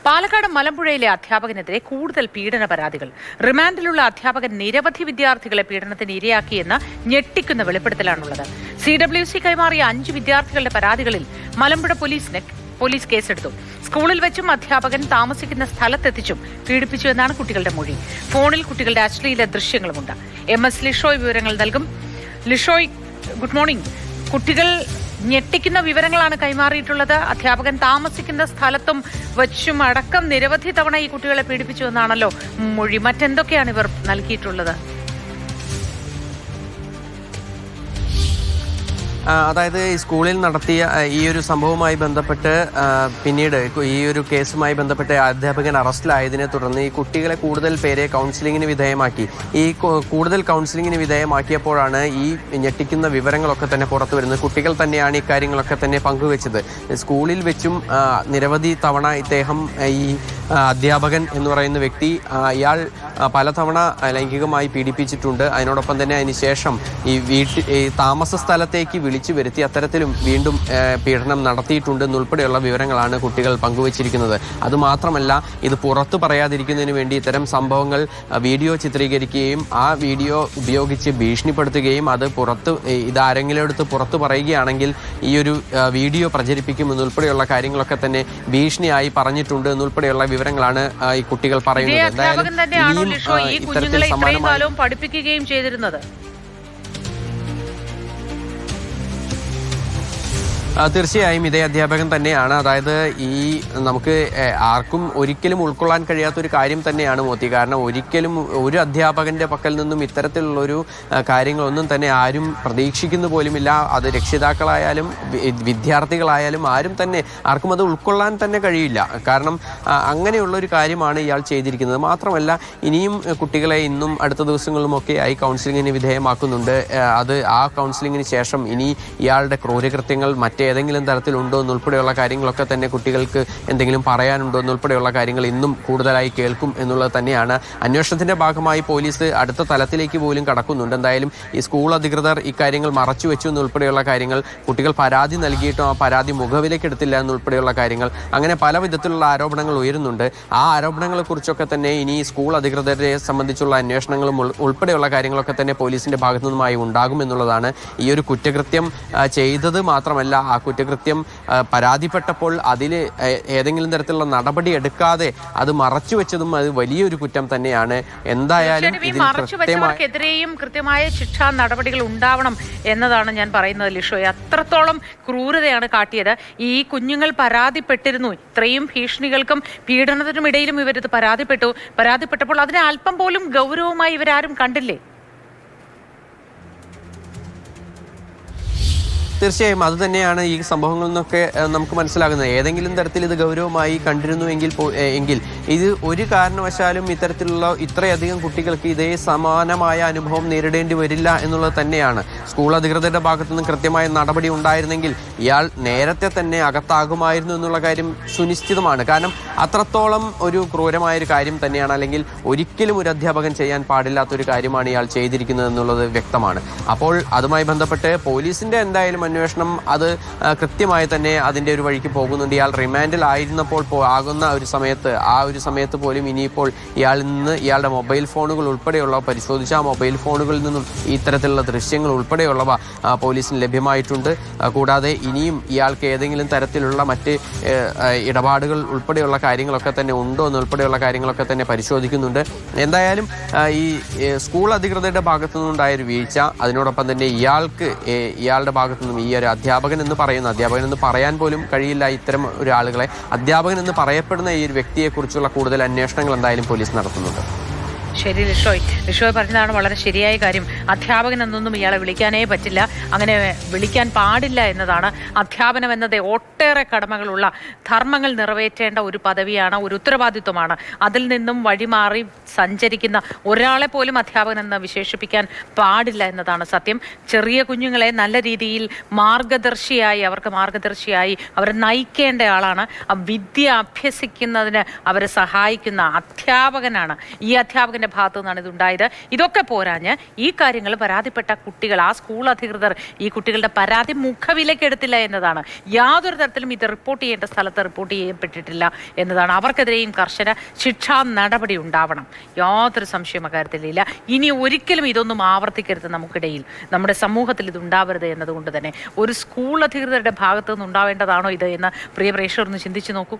പാലക്കാട് മലമ്പുഴയിലെ അധ്യാപകനെതിരെ കൂടുതൽ പീഡന പരാതികൾ. റിമാൻഡിലുള്ള അധ്യാപകൻ നിരവധി വിദ്യാർത്ഥികളെ പീഡനത്തിന് ഇരയാക്കിയെന്ന ഞെട്ടിക്കുന്ന വെളിപ്പെടുത്തലാണുള്ളത്. CWC കൈമാറിയ 5 വിദ്യാർത്ഥികളുടെ പരാതികളിൽ മലമ്പുഴ പോലീസ് കേസെടുത്തു. സ്കൂളിൽ വെച്ചും അധ്യാപകൻ താമസിക്കുന്ന സ്ഥലത്തെത്തിച്ചും പീഡിപ്പിച്ചു എന്നാണ് കുട്ടികളുടെ മൊഴി. ഫോണിൽ കുട്ടികളുടെ അശ്ലീല ദൃശ്യങ്ങളുമുണ്ട്. MS ലിഷോയ് വിവരങ്ങൾ നൽകും. Lishoy, good morning. കുട്ടികൾ ഞെട്ടിക്കുന്ന വിവരങ്ങളാണ് കൈമാറിയിട്ടുള്ളത്. അധ്യാപകൻ താമസിക്കുന്ന സ്ഥലത്തും വച്ചും അടക്കം നിരവധി തവണ ഈ കുട്ടികളെ പീഡിപ്പിച്ചു എന്നാണല്ലോ മൊഴി. മറ്റെന്തൊക്കെയാണ് ഇവർ നൽകിയിട്ടുള്ളത്? അതായത് ഈ സ്കൂളിൽ നടത്തിയ ഈ ഒരു സംഭവവുമായി ബന്ധപ്പെട്ട് പിന്നീട് ഈ ഒരു കേസുമായി ബന്ധപ്പെട്ട് അധ്യാപകൻ അറസ്റ്റിലായതിനെ തുടർന്ന് ഈ കുട്ടികളെ കൂടുതൽ പേരെ കൗൺസിലിങ്ങിന് വിധേയമാക്കി. ഈ കൂടുതൽ കൗൺസിലിങ്ങിന് വിധേയമാക്കിയപ്പോഴാണ് ഈ ഞെട്ടിക്കുന്ന വിവരങ്ങളൊക്കെ തന്നെ പുറത്തു വരുന്നത്. കുട്ടികൾ തന്നെയാണ് ഈ കാര്യങ്ങളൊക്കെ തന്നെ പങ്കുവെച്ചത്. സ്കൂളിൽ വെച്ചും നിരവധി തവണ ഇദ്ദേഹം ഈ അധ്യാപകൻ എന്ന് പറയുന്ന വ്യക്തി ഇയാൾ പലതവണ ലൈംഗികമായി പീഡിപ്പിച്ചിട്ടുണ്ട്. അതിനോടൊപ്പം തന്നെ അതിനുശേഷം ഈ താമസ സ്ഥലത്തേക്ക് വിളിച്ചു വരുത്തി അത്തരത്തിലും വീണ്ടും പീഡനം നടത്തിയിട്ടുണ്ട് എന്നുൾപ്പെടെയുള്ള വിവരങ്ങളാണ് കുട്ടികൾ പങ്കുവച്ചിരിക്കുന്നത്. അതുമാത്രമല്ല, ഇത് പുറത്തു പറയാതിരിക്കുന്നതിന് വേണ്ടി ഇത്തരം സംഭവങ്ങൾ വീഡിയോ ചിത്രീകരിക്കുകയും ആ വീഡിയോ ഉപയോഗിച്ച് ഭീഷണിപ്പെടുത്തുകയും അത് ഇതാരെങ്കിലും എടുത്ത് പുറത്തു പറയുകയാണെങ്കിൽ ഈ ഒരു വീഡിയോ പ്രചരിപ്പിക്കും എന്നുൾപ്പെടെയുള്ള കാര്യങ്ങളൊക്കെ തന്നെ ഭീഷണിയായി പറഞ്ഞിട്ടുണ്ട് എന്നുൾപ്പെടെയുള്ള വിവരങ്ങളാണ് ഈ കുട്ടികൾ പറയുന്നത്. എന്തായാലും ഇത്തരത്തിൽ സമാനമായി പഠിപ്പിക്കുകയും ചെയ്തിരുന്നത്. തീർച്ചയായും ഇതേ അധ്യാപകൻ തന്നെയാണ്. അതായത് ഈ നമുക്ക് ആർക്കും ഒരിക്കലും ഉൾക്കൊള്ളാൻ കഴിയാത്തൊരു കാര്യം തന്നെയാണ് മോത്തി. കാരണം ഒരിക്കലും ഒരു അധ്യാപകന്റെ പക്കൽ നിന്നും ഇത്തരത്തിലുള്ളൊരു കാര്യങ്ങളൊന്നും തന്നെ ആരും പ്രതീക്ഷിക്കുന്നു പോലുമില്ല. അത് രക്ഷിതാക്കളായാലും വിദ്യാർത്ഥികളായാലും ആർക്കും അത് ഉൾക്കൊള്ളാൻ തന്നെ കഴിയില്ല. കാരണം അങ്ങനെയുള്ളൊരു കാര്യമാണ് ഇയാൾ ചെയ്തിരിക്കുന്നത്. മാത്രമല്ല, ഇനിയും കുട്ടികളെ ഇന്നും അടുത്ത ദിവസങ്ങളിലുമൊക്കെ ആയി കൗൺസിലിങ്ങിന് വിധേയമാക്കുന്നുണ്ട്. അത് ആ കൗൺസിലിങ്ങിന് ശേഷം ഇനി ഇയാളുടെ ക്രൂരകൃത്യങ്ങൾ മറ്റേതെങ്കിലും തരത്തിലുണ്ടോ എന്നുൾപ്പെടെയുള്ള കാര്യങ്ങളൊക്കെ തന്നെ കുട്ടികൾക്ക് എന്തെങ്കിലും പറയാനുണ്ടോ എന്നുൾപ്പെടെയുള്ള കാര്യങ്ങൾ ഇന്നും കൂടുതലായി കേൾക്കും എന്നുള്ളത് തന്നെയാണ്. അന്വേഷണത്തിന്റെ ഭാഗമായി പോലീസ് അടുത്ത തലത്തിലേക്ക് പോലും കടക്കുന്നുണ്ട്. എന്തായാലും ഈ സ്കൂൾ അധികൃതർ ഇക്കാര്യങ്ങൾ മറച്ചു വെച്ചു എന്നുൾപ്പെടെയുള്ള കാര്യങ്ങൾ, കുട്ടികൾ പരാതി നൽകിയിട്ടും ആ പരാതി മുഖവിലേക്കെടുത്തില്ല എന്നുൾപ്പെടെയുള്ള കാര്യങ്ങൾ, അങ്ങനെ പല വിധത്തിലുള്ള ആരോപണങ്ങൾ ഉയരുന്നുണ്ട്. ആ ആരോപണങ്ങളെ കുറിച്ചൊക്കെ തന്നെ ഇനി സ്കൂൾ അധികൃതരെ സംബന്ധിച്ചുള്ള അന്വേഷണങ്ങളും ഉൾപ്പെടെയുള്ള കാര്യങ്ങളൊക്കെ തന്നെ പോലീസിന്റെ ഭാഗത്തു നിന്നുമായി ഉണ്ടാകും എന്നുള്ളതാണ്. ഈ ഒരു കുറ്റകൃത്യം ചെയ്തത് മാത്രമല്ല, ആ കുറ്റകൃത്യം പരാതിപ്പെട്ടപ്പോൾ അതിൽ ഏതെങ്കിലും തരത്തിലുള്ള നടപടി എടുക്കാതെ അത് മറച്ചു വെച്ചതും അത് വലിയൊരു കുറ്റം തന്നെയാണ്. എന്തായാലും മറച്ചുവെച്ചവർക്കെതിരെയും കൃത്യമായ ശിക്ഷാ നടപടികൾ ഉണ്ടാവണം എന്നതാണ് ഞാൻ പറയുന്നത്. ലിഷോയെ, അത്രത്തോളം ക്രൂരതയാണ് കാട്ടിയത്. ഈ കുഞ്ഞുങ്ങൾ പരാതിപ്പെട്ടിരുന്നു. ഇത്രയും ഭീഷണികൾക്കും പീഡനത്തിനും ഇടയിലും ഇവരിത് പരാതിപ്പെട്ടപ്പോൾ അതിനെ അല്പം പോലും ഗൗരവമായി ഇവരാരും കണ്ടില്ലേ? തീർച്ചയായും അത് തന്നെയാണ് ഈ സംഭവങ്ങളിൽ നിന്നൊക്കെ നമുക്ക് മനസ്സിലാകുന്നത്. ഏതെങ്കിലും തരത്തിൽ ഇത് ഗൗരവമായി കണ്ടിരുന്നുവെങ്കിൽ ഇത് ഒരു കാരണവശാലും ഇത്രയധികം കുട്ടികൾക്ക് ഇതേ സമാനമായ അനുഭവം നേരിടേണ്ടി വരില്ല എന്നുള്ളത് തന്നെയാണ്. സ്കൂൾ അധികൃതരുടെ ഭാഗത്തുനിന്ന് കൃത്യമായ നടപടി ഉണ്ടായിരുന്നെങ്കിൽ ഇയാൾ നേരത്തെ തന്നെ അകത്താകുമായിരുന്നു എന്നുള്ള കാര്യം സുനിശ്ചിതമാണ്. കാരണം അത്രത്തോളം ഒരു ക്രൂരമായൊരു കാര്യം തന്നെയാണ്, അല്ലെങ്കിൽ ഒരിക്കലും ഒരു അധ്യാപകൻ ചെയ്യാൻ പാടില്ലാത്തൊരു കാര്യമാണ് ഇയാൾ ചെയ്തിരിക്കുന്നത് എന്നുള്ളത് വ്യക്തമാണ്. അപ്പോൾ അതുമായി ബന്ധപ്പെട്ട് പോലീസിന്റെ എന്തായാലും അന്വേഷണം അത് കൃത്യമായി തന്നെ അതിൻ്റെ ഒരു വഴിക്ക് പോകുന്നുണ്ട്. ഇയാൾ റിമാൻഡിലായിരുന്നപ്പോൾ ആകുന്ന ഒരു സമയത്ത് പോലും ഇനിയിപ്പോൾ ഇയാളുടെ മൊബൈൽ ഫോണുകൾ ഉൾപ്പെടെയുള്ള പരിശോധിച്ച ആ മൊബൈൽ ഫോണുകളിൽ നിന്നും ഇത്തരത്തിലുള്ള ദൃശ്യങ്ങൾ ഉൾപ്പെടെയുള്ളവ പോലീസിന് ലഭ്യമായിട്ടുണ്ട്. കൂടാതെ ഇനിയും ഇയാൾക്ക് ഏതെങ്കിലും തരത്തിലുള്ള മറ്റ് ഇടപാടുകൾ ഉൾപ്പെടെയുള്ള കാര്യങ്ങളൊക്കെ തന്നെ ഉണ്ടോ എന്നുൾപ്പെടെയുള്ള കാര്യങ്ങളൊക്കെ തന്നെ പരിശോധിക്കുന്നുണ്ട്. എന്തായാലും ഈ സ്കൂൾ അധികൃതരുടെ ഭാഗത്തു നിന്നുണ്ടായ ഒരു വീഴ്ച, അതിനോടൊപ്പം തന്നെ ഇയാളുടെ ഭാഗത്തു നിന്നും ഈ ഒരു അധ്യാപകൻ എന്ന് പറയാൻ പോലും കഴിയില്ല ഇത്തരം ഒരാളുകളെ. അധ്യാപകൻ എന്ന് പറയപ്പെടുന്ന ഈ ഒരു വ്യക്തിയെക്കുറിച്ചുള്ള കൂടുതൽ അന്വേഷണങ്ങൾ എന്തായാലും പോലീസ് നടത്തുന്നുണ്ട്. ശരി ലിഷോയ് പറഞ്ഞതാണ് വളരെ ശരിയായ കാര്യം. അധ്യാപകൻ എന്നൊന്നും ഇയാളെ വിളിക്കാനേ പറ്റില്ല, അങ്ങനെ വിളിക്കാൻ പാടില്ല എന്നതാണ്. അധ്യാപനം എന്നത് ഒട്ടേറെ കടമകളുള്ള, ധർമ്മങ്ങൾ നിറവേറ്റേണ്ട ഒരു പദവിയാണ്, ഒരു ഉത്തരവാദിത്വമാണ്. അതിൽ നിന്നും വഴിമാറി സഞ്ചരിക്കുന്ന ഒരാളെ പോലും അധ്യാപകൻ എന്ന് വിശേഷിപ്പിക്കാൻ പാടില്ല എന്നതാണ് സത്യം. ചെറിയ കുഞ്ഞുങ്ങളെ നല്ല രീതിയിൽ അവർക്ക് മാർഗദർശിയായി അവരെ നയിക്കേണ്ട ആളാണ്. വിദ്യ അഭ്യസിക്കുന്നതിന് അവരെ സഹായിക്കുന്ന അധ്യാപകനാണ്. ഈ അധ്യാപകൻ അധ്യാപകന്റെ ഭാഗത്തു നിന്നാണ് ഇതുണ്ടായത്. ഇതൊക്കെ പോരാഞ്ഞ് ഈ കാര്യങ്ങൾ പരാതിപ്പെട്ട കുട്ടികൾ, ആ സ്കൂൾ അധികൃതർ ഈ കുട്ടികളുടെ പരാതി മുഖവിലക്കെടുത്തില്ല എന്നതാണ്. യാതൊരു തരത്തിലും ഇത് റിപ്പോർട്ട് ചെയ്യേണ്ട സ്ഥലത്ത് റിപ്പോർട്ട് ചെയ്യപ്പെട്ടിട്ടില്ല എന്നതാണ്. അവർക്കെതിരെയും കർശന ശിക്ഷാ നടപടി ഉണ്ടാവണം. യാതൊരു സംശയം അക്കാര്യത്തിലില്ല. ഇനി ഒരിക്കലും ഇതൊന്നും ആവർത്തിക്കരുത് നമുക്കിടയിൽ, നമ്മുടെ സമൂഹത്തിൽ ഇത് ഉണ്ടാവരുത് എന്നതുകൊണ്ട് തന്നെ ഒരു സ്കൂൾ അധികൃതരുടെ ഭാഗത്തു നിന്ന് ഉണ്ടാവേണ്ടതാണോ ഇത് എന്ന് പ്രിയ പ്രേക്ഷകർ ഒന്ന് ചിന്തിച്ചു നോക്കൂ.